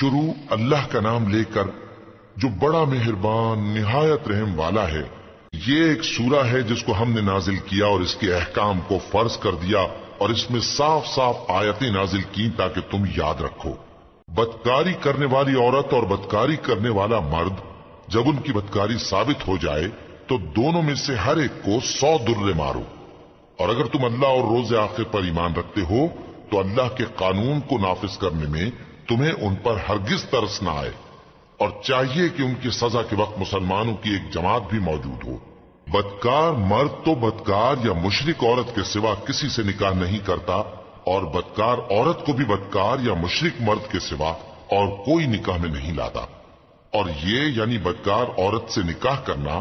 شروع اللہ کا نام لے کر جو بڑا مہربان نہایت رحم والا ہے۔ یہ ایک سورہ ہے جس کو ہم نے نازل کیا اور اس کے احکام کو فرض کر دیا اور اس میں صاف صاف آیتیں نازل کی تاکہ تم یاد رکھو۔ بدکاری کرنے والی عورت اور بدکاری کرنے والا مرد جب ان کی بدکاری ثابت ہو جائے تو دونوں میں سے ہر ایک کو 100 درے مارو، اور اگر تم اللہ اور روز آخر پر ایمان رکھتے ہو تو اللہ کے قانون کو نافذ کرنے میں تمہیں ان پر ہرگز ترس نہ آئے، اور چاہیے کہ ان کی سزا کے وقت مسلمانوں کی ایک جماعت بھی موجود ہو۔ بدکار مرد تو بدکار یا مشرک عورت کے سوا کسی سے نکاح نہیں کرتا، اور بدکار عورت کو بھی بدکار یا مشرک مرد کے سوا اور کوئی نکاح میں نہیں لاتا، اور یہ یعنی بدکار عورت سے نکاح کرنا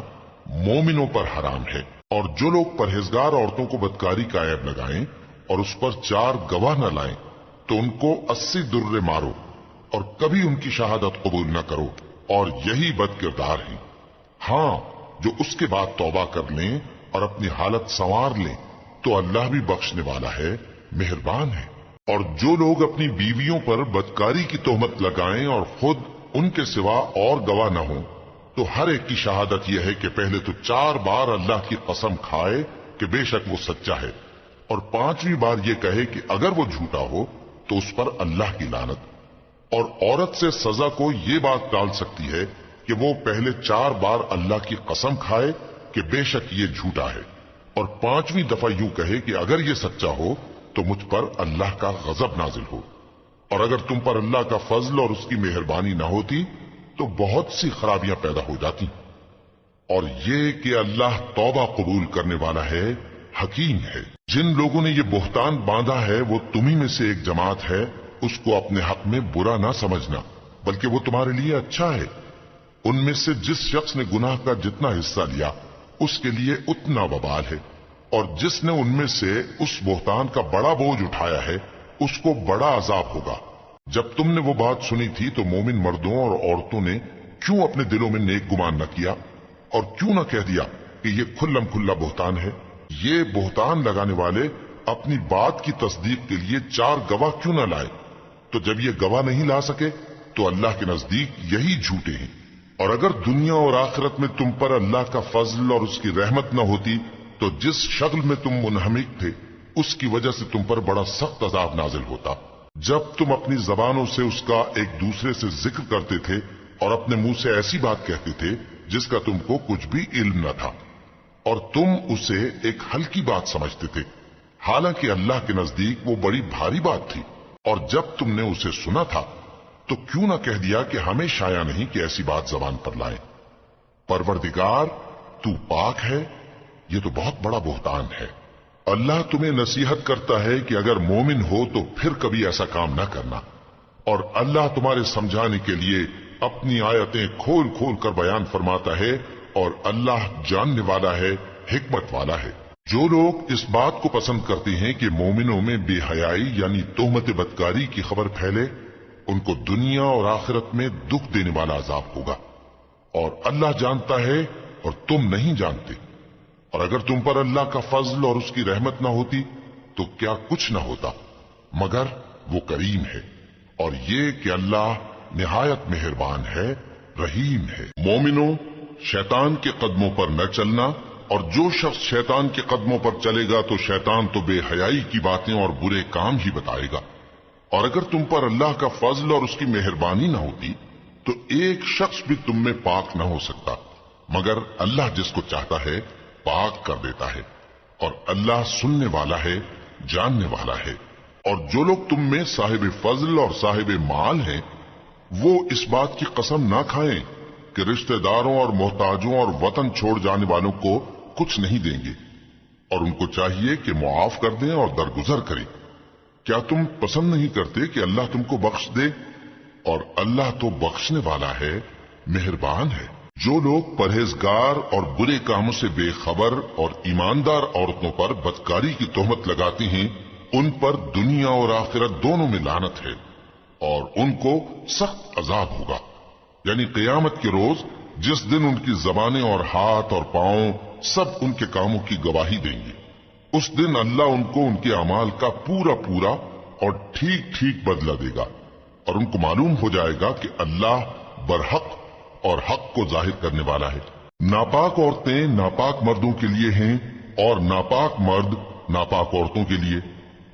مومنوں پر حرام ہے۔ اور جو لوگ پرہیزگار عورتوں کو بدکاری کا عیب لگائیں اور اس پر 4 گواہ نہ لائیں تو ان کو 80 درے مارو اور کبھی ان کی شہادت قبول نہ کرو، اور یہی بد کردار ہیں۔ ہاں، جو اس کے بعد توبہ کر لیں اور اپنی حالت سنوار لیں تو اللہ بھی بخشنے والا ہے، مہربان ہے۔ اور جو لوگ اپنی بیویوں پر بدکاری کی تہمت لگائیں اور خود ان کے سوا اور گواہ نہ ہوں تو ہر ایک کی شہادت یہ ہے کہ پہلے تو 4 بار اللہ کی قسم کھائے کہ بے شک وہ سچا ہے، اور 5ویں بار یہ کہے کہ اگر وہ جھوٹا ہو تو اس پر اللہ کی لعنت۔ اور عورت سے سزا کو یہ بات ٹال سکتی ہے کہ وہ پہلے 4 بار اللہ کی قسم کھائے کہ بے شک یہ جھوٹا ہے، اور 5ویں دفعہ یوں کہے کہ اگر یہ سچا ہو تو مجھ پر اللہ کا غضب نازل ہو۔ اور اگر تم پر اللہ کا فضل اور اس کی مہربانی نہ ہوتی تو بہت سی خرابیاں پیدا ہو جاتی۔ اور یہ کہ اللہ توبہ قبول کرنے والا ہے، حکیم ہے۔ جن لوگوں نے یہ بہتان باندھا ہے وہ تمہیں میں سے ایک جماعت ہے، اس کو اپنے حق میں برا نہ سمجھنا بلکہ وہ تمہارے لیے اچھا ہے۔ ان میں سے جس شخص نے گناہ کا جتنا حصہ لیا اس کے لیے اتنا وبال ہے، اور جس نے ان میں سے اس بہتان کا بڑا بوجھ اٹھایا ہے اس کو بڑا عذاب ہوگا۔ جب تم نے وہ بات سنی تھی تو مومن مردوں اور عورتوں نے کیوں اپنے دلوں میں نیک گمان نہ کیا اور کیوں نہ کہہ دیا کہ یہ کھلم کھلا بہتان ہے؟ یہ بہتان لگانے والے اپنی بات کی تصدیق کے لیے 4 گواہ کیوں نہ لائے؟ تو جب یہ گواہ نہیں لا سکے تو اللہ کے نزدیک یہی جھوٹے ہیں۔ اور اگر دنیا اور آخرت میں تم پر اللہ کا فضل اور اس کی رحمت نہ ہوتی تو جس شغل میں تم منہمک تھے اس کی وجہ سے تم پر بڑا سخت عذاب نازل ہوتا۔ جب تم اپنی زبانوں سے اس کا ایک دوسرے سے ذکر کرتے تھے اور اپنے منہ سے ایسی بات کہتے تھے جس کا تم کو کچھ بھی علم نہ تھا، اور تم اسے ایک ہلکی بات سمجھتے تھے، حالانکہ اللہ کے نزدیک وہ بڑی بھاری بات تھی۔ اور جب تم نے اسے سنا تھا تو کیوں نہ کہہ دیا کہ ہمیں شایع نہیں کہ ایسی بات زبان پر لائیں؟ پروردگار تو پاک ہے، یہ تو بہت بڑا بہتان ہے۔ اللہ تمہیں نصیحت کرتا ہے کہ اگر مومن ہو تو پھر کبھی ایسا کام نہ کرنا، اور اللہ تمہارے سمجھانے کے لیے اپنی آیتیں کھول کھول کر بیان فرماتا ہے، اور اللہ جاننے والا ہے، حکمت والا ہے۔ جو لوگ اس بات کو پسند کرتے ہیں کہ مومنوں میں بے حیائی یعنی تہمت بدکاری کی خبر پھیلے، ان کو دنیا اور آخرت میں دکھ دینے والا عذاب ہوگا، اور اللہ جانتا ہے اور تم نہیں جانتے۔ اور اگر تم پر اللہ کا فضل اور اس کی رحمت نہ ہوتی تو کیا کچھ نہ ہوتا، مگر وہ کریم ہے، اور یہ کہ اللہ نہایت مہربان ہے، رحیم ہے۔ مومنوں، شیطان کے قدموں پر نہ چلنا، اور جو شخص شیطان کے قدموں پر چلے گا تو شیطان تو بے حیائی کی باتیں اور برے کام ہی بتائے گا۔ اور اگر تم پر اللہ کا فضل اور اس کی مہربانی نہ ہوتی تو ایک شخص بھی تم میں پاک نہ ہو سکتا، مگر اللہ جس کو چاہتا ہے پاک کر دیتا ہے، اور اللہ سننے والا ہے، جاننے والا ہے۔ اور جو لوگ تم میں صاحب فضل اور صاحب مال ہیں وہ اس بات کی قسم نہ کھائیں کہ رشتہ داروں اور محتاجوں اور وطن چھوڑ جانے والوں کو کچھ نہیں دیں گے، اور ان کو چاہیے کہ معاف کر دیں اور درگزر کریں۔ کیا تم پسند نہیں کرتے کہ اللہ تم کو بخش دے؟ اور اللہ تو بخشنے والا ہے، مہربان ہے۔ جو لوگ پرہیزگار اور برے کاموں سے بے خبر اور ایماندار عورتوں پر بدکاری کی تہمت لگاتی ہیں ان پر دنیا اور آخرت دونوں میں لعنت ہے، اور ان کو سخت عذاب ہوگا، یعنی قیامت کے روز جس دن ان کی زبانیں اور ہاتھ اور پاؤں سب ان کے کاموں کی گواہی دیں گے۔ اس دن اللہ ان کو ان کے اعمال کا پورا پورا اور ٹھیک ٹھیک بدلہ دے گا، اور ان کو معلوم ہو جائے گا کہ اللہ برحق اور حق کو ظاہر کرنے والا ہے۔ ناپاک عورتیں ناپاک مردوں کے لیے ہیں اور ناپاک مرد ناپاک عورتوں کے لیے،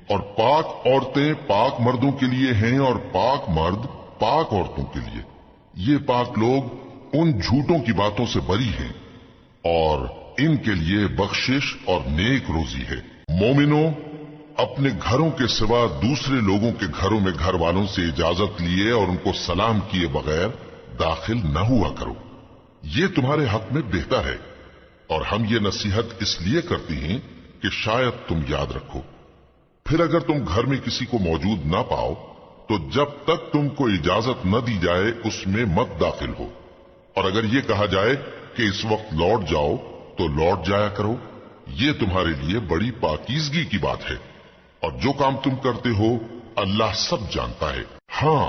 اور پاک عورتیں پاک مردوں کے لیے ہیں اور پاک مرد پاک عورتوں کے لیے۔ یہ پاک لوگ ان جھوٹوں کی باتوں سے بری ہیں اور ان کے لیے بخشش اور نیک روزی ہے۔ مومنوں، اپنے گھروں کے سوا دوسرے لوگوں کے گھروں میں گھر والوں سے اجازت لیے اور ان کو سلام کیے بغیر داخل نہ ہوا کرو، یہ تمہارے حق میں بہتر ہے، اور ہم یہ نصیحت اس لیے کرتے ہیں کہ شاید تم یاد رکھو۔ پھر اگر تم گھر میں کسی کو موجود نہ پاؤ تو جب تک تم کو اجازت نہ دی جائے اس میں مت داخل ہو، اور اگر یہ کہا جائے کہ اس وقت لوٹ جاؤ تو لوٹ جایا کرو، یہ تمہارے لیے بڑی پاکیزگی کی بات ہے، اور جو کام تم کرتے ہو اللہ سب جانتا ہے۔ ہاں،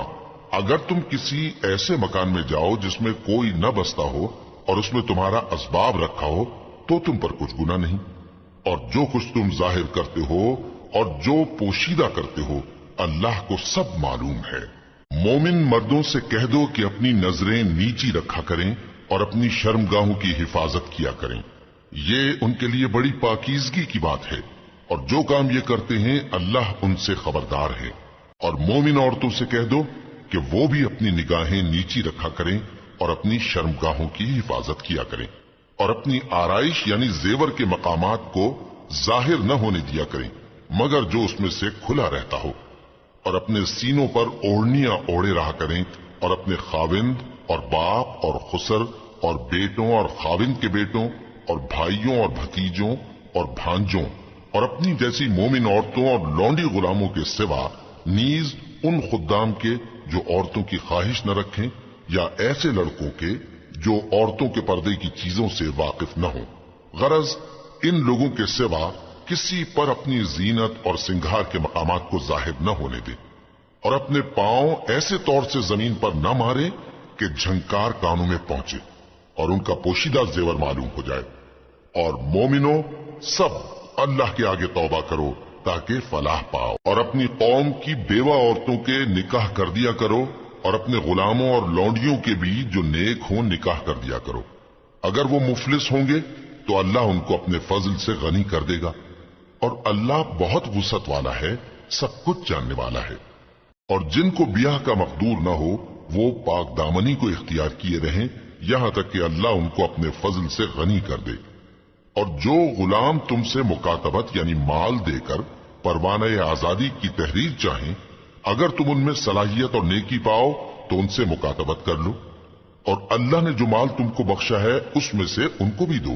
اگر تم کسی ایسے مکان میں جاؤ جس میں کوئی نہ بستا ہو اور اس میں تمہارا اسباب رکھا ہو تو تم پر کچھ گناہ نہیں، اور جو کچھ تم ظاہر کرتے ہو اور جو پوشیدہ کرتے ہو اللہ کو سب معلوم ہے۔ مومن مردوں سے کہہ دو کہ اپنی نظریں نیچی رکھا کریں اور اپنی شرمگاہوں کی حفاظت کیا کریں، یہ ان کے لیے بڑی پاکیزگی کی بات ہے، اور جو کام یہ کرتے ہیں اللہ ان سے خبردار ہے۔ اور مومن عورتوں سے کہہ دو کہ وہ بھی اپنی نگاہیں نیچی رکھا کریں اور اپنی شرمگاہوں کی حفاظت کیا کریں، اور اپنی آرائش یعنی زیور کے مقامات کو ظاہر نہ ہونے دیا کریں مگر جو اس میں سے کھلا رہتا ہو، اور اپنے سینوں پر اوڑھنیاں اوڑھے رہا کریں، اور اپنے خاوند اور باپ اور خسر اور بیٹوں اور خاوند کے بیٹوں اور بھائیوں اور بھتیجوں اور بھانجوں اور اپنی جیسی مومن عورتوں اور لونڈی غلاموں کے سوا نیز ان خدام کے جو عورتوں کی خواہش نہ رکھیں، یا ایسے لڑکوں کے جو عورتوں کے پردے کی چیزوں سے واقف نہ ہوں۔ غرض ان لوگوں کے سوا کسی پر اپنی زینت اور سنگھار کے مقامات کو ظاہر نہ ہونے دیں، اور اپنے پاؤں ایسے طور سے زمین پر نہ مارے کہ جھنکار کانوں میں پہنچے اور ان کا پوشیدہ زیور معلوم ہو جائے۔ اور مومنوں، سب اللہ کے آگے توبہ کرو تاکہ فلاح پاؤ، اور اپنی قوم کی بیوہ عورتوں کے نکاح کر دیا کرو، اور اپنے غلاموں اور لونڈیوں کے بھی جو نیک ہوں نکاح کر دیا کرو۔ اگر وہ مفلس ہوں گے تو اللہ ان کو اپنے فضل سے غنی کر دے گا، اور اللہ بہت وسعت والا ہے، سب کچھ جاننے والا ہے۔ اور جن کو بیاہ کا مقدور نہ ہو وہ پاک دامنی کو اختیار کیے رہیں یہاں تک کہ اللہ ان کو اپنے فضل سے غنی کر دے۔ اور جو غلام تم سے مکاتبت یعنی مال دے کر پروانہ آزادی کی تحریر چاہیں، اگر تم ان میں صلاحیت اور نیکی پاؤ تو ان سے مکاتبت کر لو، اور اللہ نے جو مال تم کو بخشا ہے اس میں سے ان کو بھی دو۔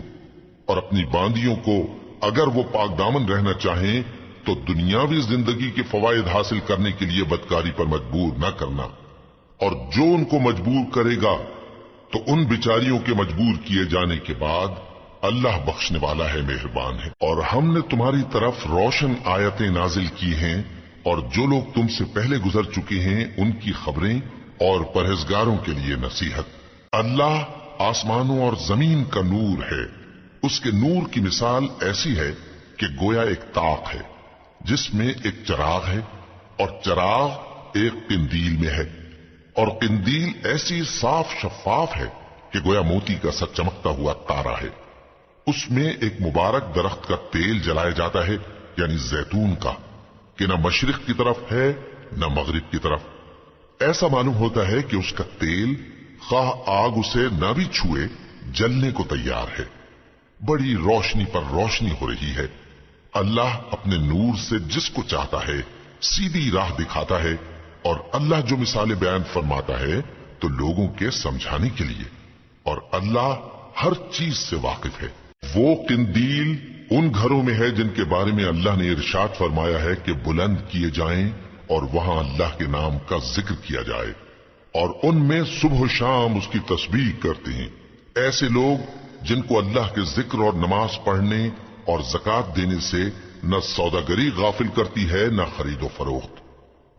اور اپنی باندیوں کو اگر وہ پاک دامن رہنا چاہیں تو دنیاوی زندگی کے فوائد حاصل کرنے کے لیے بدکاری پر مجبور نہ کرنا، اور جو ان کو مجبور کرے گا تو ان بیچاریوں کے مجبور کیے جانے کے بعد اللہ بخشنے والا ہے، مہربان ہے۔ اور ہم نے تمہاری طرف روشن آیتیں نازل کی ہیں، اور جو لوگ تم سے پہلے گزر چکے ہیں ان کی خبریں اور پرہیزگاروں کے لیے نصیحت۔ اللہ آسمانوں اور زمین کا نور ہے، اس کے نور کی مثال ایسی ہے کہ گویا ایک طاق ہے جس میں ایک چراغ ہے، اور چراغ ایک قندیل میں ہے، اور قندیل ایسی صاف شفاف ہے کہ گویا موتی کا سا چمکتا ہوا تارا ہے۔ اس میں ایک مبارک درخت کا تیل جلایا جاتا ہے یعنی زیتون کا، کہ نہ مشرق کی طرف ہے نہ مغرب کی طرف۔ ایسا معلوم ہوتا ہے کہ اس کا تیل خواہ آگ اسے نہ بھی چھوئے جلنے کو تیار ہے۔ بڑی روشنی پر روشنی ہو رہی ہے۔ اللہ اپنے نور سے جس کو چاہتا ہے سیدھی راہ دکھاتا ہے، اور اللہ جو مثالیں بیان فرماتا ہے تو لوگوں کے سمجھانے کے لیے، اور اللہ ہر چیز سے واقف ہے۔ وہ قندیل ان گھروں میں ہے جن کے بارے میں اللہ نے ارشاد فرمایا ہے کہ بلند کیے جائیں اور وہاں اللہ کے نام کا ذکر کیا جائے، اور ان میں صبح و شام اس کی تسبیح کرتے ہیں۔ ایسے لوگ جن کو اللہ کے ذکر اور نماز پڑھنے اور زکوٰۃ دینے سے نہ سوداگری غافل کرتی ہے نہ خرید و فروخت،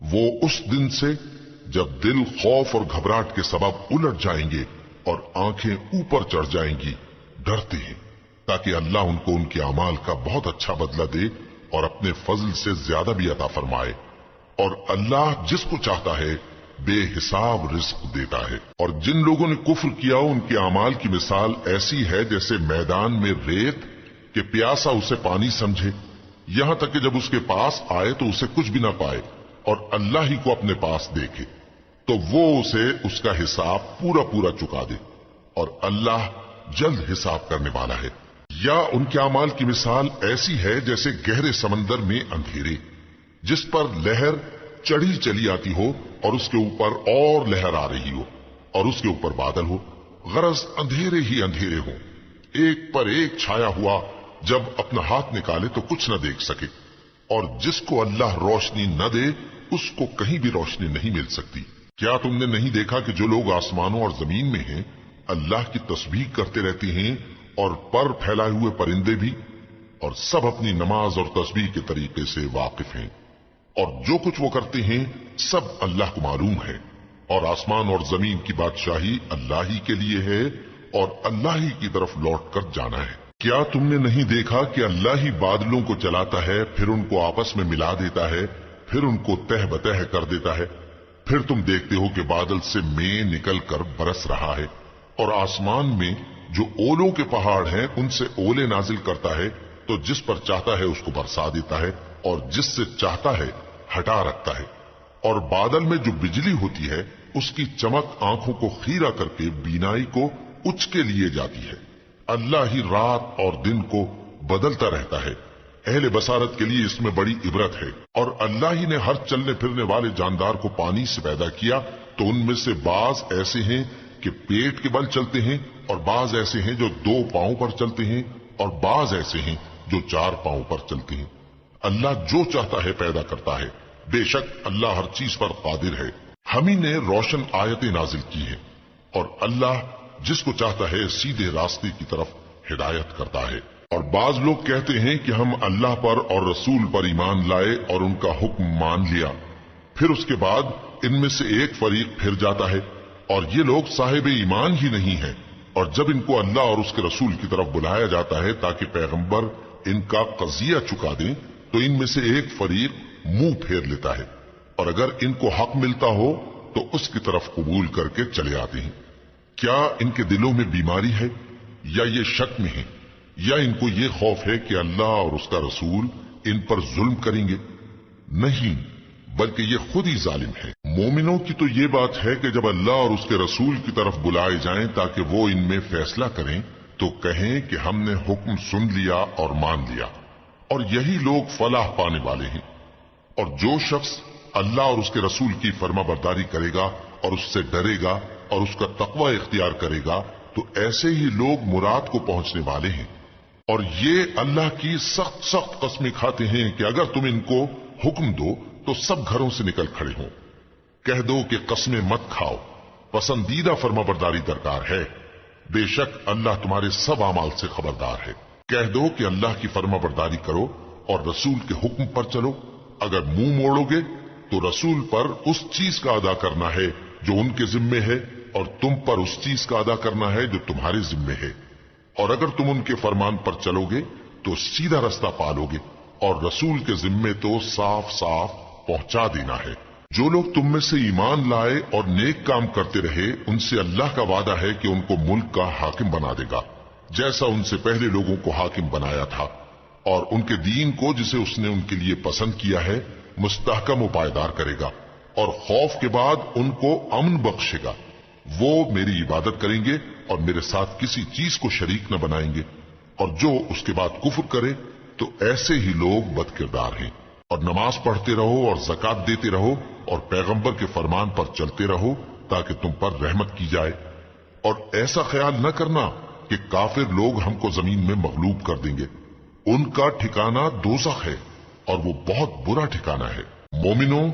وہ اس دن سے جب دل خوف اور گھبراہٹ کے سبب الٹ جائیں گے اور آنکھیں اوپر چڑھ جائیں گی ڈرتے ہیں، تاکہ اللہ ان کو ان کے اعمال کا بہت اچھا بدلہ دے اور اپنے فضل سے زیادہ بھی عطا فرمائے۔ اور اللہ جس کو چاہتا ہے بے حساب رزق دیتا ہے۔ اور جن لوگوں نے کفر کیا ان کے اعمال کی مثال ایسی ہے جیسے میدان میں ریت کہ پیاسا اسے پانی سمجھے، یہاں تک کہ جب اس کے پاس آئے تو اسے کچھ بھی نہ پائے اور اللہ ہی کو اپنے پاس دیکھے تو وہ اسے اس کا حساب پورا پورا چکا دے، اور اللہ جلد حساب کرنے والا ہے۔ یا ان کے اعمال کی مثال ایسی ہے جیسے گہرے سمندر میں اندھیرے جس پر لہر چڑھی چلی آتی ہو اور اس کے اوپر اور لہر آ رہی ہو اور اس کے اوپر بادل ہو، غرض اندھیرے ہی اندھیرے ہوں، ایک پر ایک چھایا ہوا، جب اپنا ہاتھ نکالے تو کچھ نہ دیکھ سکے، اور جس کو اللہ روشنی نہ دے اس کو کہیں بھی روشنی نہیں مل سکتی۔ کیا تم نے نہیں دیکھا کہ جو لوگ آسمانوں اور زمین میں ہیں اللہ کی تسبیح کرتے رہتے ہیں اور پر پھیلائے ہوئے پرندے بھی، اور سب اپنی نماز اور تسبیح کے طریقے سے واقف ہیں، اور جو کچھ وہ کرتے ہیں سب اللہ کو معلوم ہے، اور آسمان اور زمین کی بادشاہی اللہ ہی کے لیے ہے اور اللہ ہی کی طرف لوٹ کر جانا ہے۔ کیا تم نے نہیں دیکھا کہ اللہ ہی بادلوں کو چلاتا ہے، پھر ان کو آپس میں ملا دیتا ہے، پھر ان کو تہ بتہ کر دیتا ہے، پھر تم دیکھتے ہو کہ بادل سے مے نکل کر برس رہا ہے، اور آسمان میں جو اولوں کے پہاڑ ہیں ان سے اولے نازل کرتا ہے، تو جس پر چاہتا ہے اس کو برسا دیتا ہے اور جس سے چاہتا ہے ہٹا رکھتا ہے، اور بادل میں جو بجلی ہوتی ہے اس کی چمک آنکھوں کو خیرہ کر کے بینائی کو اچ کے لیے جاتی ہے۔ اللہ ہی رات اور دن کو بدلتا رہتا ہے، اہل بصارت کے لیے اس میں بڑی عبرت ہے۔ اور اللہ ہی نے ہر چلنے پھرنے والے جاندار کو پانی سے پیدا کیا، تو ان میں سے بعض ایسے ہیں کہ پیٹ کے بل چلتے ہیں، اور بعض ایسے ہیں جو 2 پاؤں پر چلتے ہیں، اور بعض ایسے ہیں جو 4 پاؤں پر چلتے ہیں۔ اللہ جو چاہتا ہے پیدا کرتا ہے، بے شک اللہ ہر چیز پر قادر ہے۔ ہم ہی نے روشن آیتیں نازل کی ہیں، اور اللہ جس کو چاہتا ہے سیدھے راستے کی طرف ہدایت کرتا ہے۔ اور بعض لوگ کہتے ہیں کہ ہم اللہ پر اور رسول پر ایمان لائے اور ان کا حکم مان لیا، پھر اس کے بعد ان میں سے ایک فریق پھر جاتا ہے، اور یہ لوگ صاحب ایمان ہی نہیں ہیں، اور جب ان کو اللہ اور اس کے رسول کی طرف بلایا جاتا ہے تاکہ پیغمبر ان کا قضیہ چکا دیں تو ان میں سے ایک فریق منہ پھیر لیتا ہے، اور اگر ان کو حق ملتا ہو تو اس کی طرف قبول کر کے چلے آتے ہیں۔ کیا ان کے دلوں میں بیماری ہے یا یہ شک میں ہیں، یا ان کو یہ خوف ہے کہ اللہ اور اس کا رسول ان پر ظلم کریں گے؟ نہیں، بلکہ یہ خود ہی ظالم ہے۔ مومنوں کی تو یہ بات ہے کہ جب اللہ اور اس کے رسول کی طرف بلائے جائیں تاکہ وہ ان میں فیصلہ کریں تو کہیں کہ ہم نے حکم سن لیا اور مان لیا، اور یہی لوگ فلاح پانے والے ہیں۔ اور جو شخص اللہ اور اس کے رسول کی فرما برداری کرے گا اور اس سے ڈرے گا اور اس کا تقوی اختیار کرے گا تو ایسے ہی لوگ مراد کو پہنچنے والے ہیں۔ اور یہ اللہ کی سخت سخت قسمیں کھاتے ہیں کہ اگر تم ان کو حکم دو تو سب گھروں سے نکل کھڑے ہوں۔ کہہ دو کہ قسمیں مت کھاؤ، پسندیدہ فرما برداری درکار ہے، بے شک اللہ تمہارے سب اعمال سے خبردار ہے۔ کہہ دو کہ اللہ کی فرما برداری کرو اور رسول کے حکم پر چلو، اگر منہ موڑو گے تو رسول پر اس چیز کا ادا کرنا ہے جو ان کے ذمے ہے، اور تم پر اس چیز کا ادا کرنا ہے جو تمہارے ذمے ہے، اور اگر تم ان کے فرمان پر چلو گے تو سیدھا رستہ پالو گے، اور رسول کے ذمے تو صاف صاف پہنچا دینا ہے۔ جو لوگ تم میں سے ایمان لائے اور نیک کام کرتے رہے ان سے اللہ کا وعدہ ہے کہ ان کو ملک کا حاکم بنا دے گا، جیسا ان سے پہلے لوگوں کو حاکم بنایا تھا، اور ان کے دین کو جسے اس نے ان کے لیے پسند کیا ہے مستحکم و پائیدار کرے گا، اور خوف کے بعد ان کو امن بخشے گا۔ وہ میری عبادت کریں گے اور میرے ساتھ کسی چیز کو شریک نہ بنائیں گے، اور جو اس کے بعد کفر کرے تو ایسے ہی لوگ بد کردار ہیں۔ اور نماز پڑھتے رہو اور زکات دیتے رہو اور پیغمبر کے فرمان پر چلتے رہو تاکہ تم پر رحمت کی جائے، اور ایسا خیال نہ کرنا کہ کافر لوگ ہم کو زمین میں مغلوب کر دیں گے، ان کا ٹھکانہ دوزخ ہے اور وہ بہت برا ٹھکانہ ہے۔ مومنوں،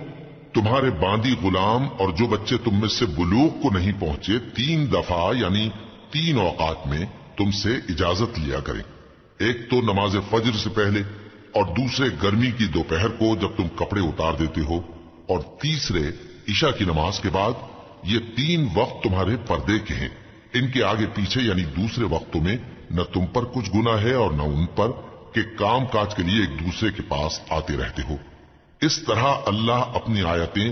تمہارے باندی غلام اور جو بچے تم میں سے بلوغ کو نہیں پہنچے 3 دفعہ یعنی 3 اوقات میں تم سے اجازت لیا کریں، ایک تو نماز فجر سے پہلے، اور دوسرے گرمی کی دوپہر کو جب تم کپڑے اتار دیتے ہو، اور تیسرے عشاء کی نماز کے بعد۔ یہ 3 وقت تمہارے پردے کے ہیں، ان کے آگے پیچھے یعنی دوسرے وقتوں میں نہ تم پر کچھ گناہ ہے اور نہ ان پر کہ کام کاج کے لیے ایک دوسرے کے پاس آتے رہتے ہو۔ اس طرح اللہ اپنی آیتیں